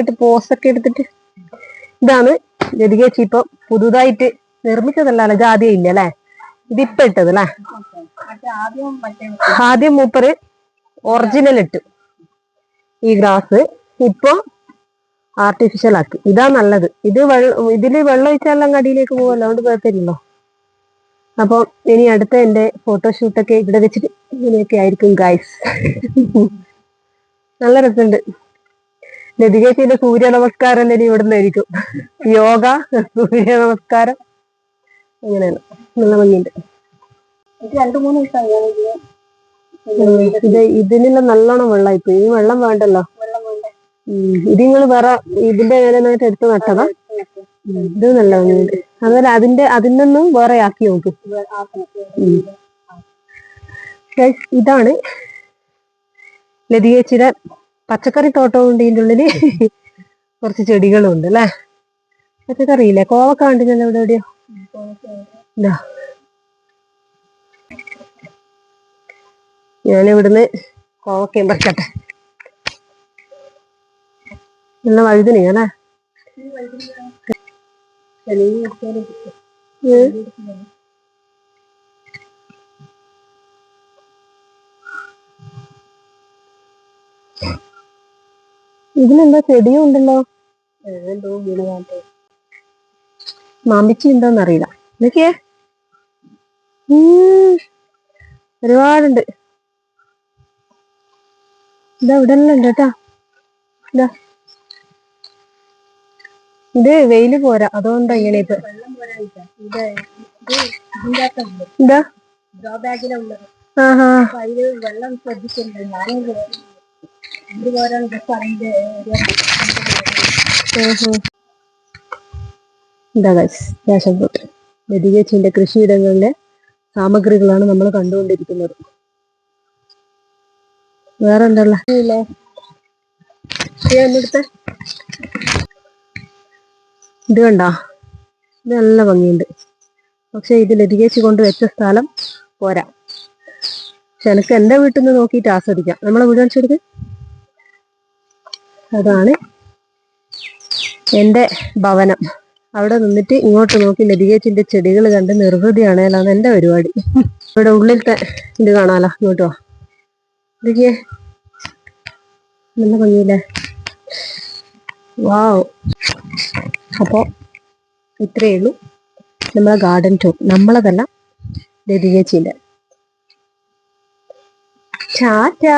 ഇട്ട് പോസ്റ്റൊക്കെ എടുത്തിട്ട്. ഇതാണ് ലതികേച്ചി ഇപ്പൊ പുതുതായിട്ട് നിർമ്മിച്ചതല്ല, ഇത് ആദ്യം ഇല്ല അല്ലെ, ഇതിപ്പ ഇട്ടത് അല്ലെ. ആദ്യം മൂപ്പര് ഒറിജിനൽ ഇട്ടു ഈ ഗ്രാസ്, ഇപ്പൊ ആർട്ടിഫിഷ്യൽ ആക്കി. ഇതാ നല്ലത്. ഇതില് വെള്ളം ഒഴിച്ചാലും കടിയിലേക്ക് പോവല്ലോ, അതുകൊണ്ട് കുഴപ്പമില്ലല്ലോ. അപ്പൊ ഇനി അടുത്ത എന്റെ ഫോട്ടോഷൂട്ടൊക്കെ ഇവിടെ വെച്ചിട്ട് ഇങ്ങനെയൊക്കെ ആയിരിക്കും ഗൈസ്. നല്ല രസമുണ്ട്. ലതികേച്ചിന്റെ സൂര്യ നമസ്കാരം ഇനി ഇവിടുന്നായിരിക്കും. യോഗ, സൂര്യ നമസ്കാരം, അങ്ങനെയാണ്. നല്ല ഭംഗിയുണ്ട്. 2-3 ഇത് ഇതിനുള്ള നല്ലോണം വെള്ളമായിപ്പോ. ഈ വെള്ളം വേണ്ടല്ലോ. ഇത് നിങ്ങൾ വേറെ ഇതിന്റെ മേലെ എടുത്ത് നട്ടതാ. ഇത് നല്ല ഭംഗിയുണ്ട്. അതുപോലെ അതിൽ നിന്നും വേറെ ആക്കി നോക്കും. ഇതാണ് ലതികേച്ചിയുടെ പച്ചക്കറി തോട്ടവും ഉണ്ട്. ഇതിൻ്റെ ഉള്ളില് കുറച്ച് ചെടികളും ഉണ്ട് അല്ലെ. പച്ചക്കറിയില്ലേ, കോവക്ക കണ്ടില്ലല്ലോ ഇവിടെ എവിടെയോ. ഞാനിവിടുന്ന് കോവക്കയും പറിക്കട്ടെ. നല്ല വഴുതനയാ അല്ലേ. ഇതിലെന്താ ചെടിയും ഉണ്ടല്ലോ. മാമ്പിച്ചി ഉണ്ടോന്നറിയില്ല. ഇതൊക്കെയേ ഒരുപാടുണ്ട്. ഇതാ ഇവിടെ എല്ലാം ഉണ്ട് കേട്ടാ. ഇതാ ഇത് വെയില് പോരാ, അതുകൊണ്ടാ ഇങ്ങനെ. ഇപ്പൊ എന്താ വെള്ളം ശ്രദ്ധിച്ചിട്ടുണ്ട്. ലതികേച്ചിന്റെ കൃഷിയിടങ്ങളിലെ സാമഗ്രികളാണ് നമ്മൾ കണ്ടുകൊണ്ടിരിക്കുന്നത്. വേറെ എന്തല്ല ഇത് കണ്ടാ, ഇത് നല്ല ഭംഗിയുണ്ട്. പക്ഷെ ഇത് ലതികേച്ചി കൊണ്ട് വെച്ച സ്ഥലം പോരാ. പക്ഷെ എനിക്ക് എന്റെ വീട്ടിൽ നിന്ന് നോക്കിയിട്ട് ആസ്വദിക്കാം. നമ്മളെ വീട് കാണിച്ചെടുത്ത്, അതാണ് എന്റെ ഭവനം. അവിടെ നിന്നിട്ട് ഇങ്ങോട്ട് നോക്കി ലതികേച്ചിന്റെ ചെടികൾ കണ്ട് നിർവൃതിയാണേലാണ് എന്റെ പരിപാടി. ഇവിടെ ഉള്ളിലത്തെ ഇത് കാണാലോ. ഇങ്ങോട്ട് വാ, ഇതൊക്കെ നല്ല ഭംഗിയില്ലേ. വാവ്. അപ്പൊ ഇത്രയേ ഉള്ളൂ നമ്മളെ ഗാർഡൻ ടൂർ. നമ്മളതല്ല, ലതികേച്ചിന്റെ. ടാറ്റാ.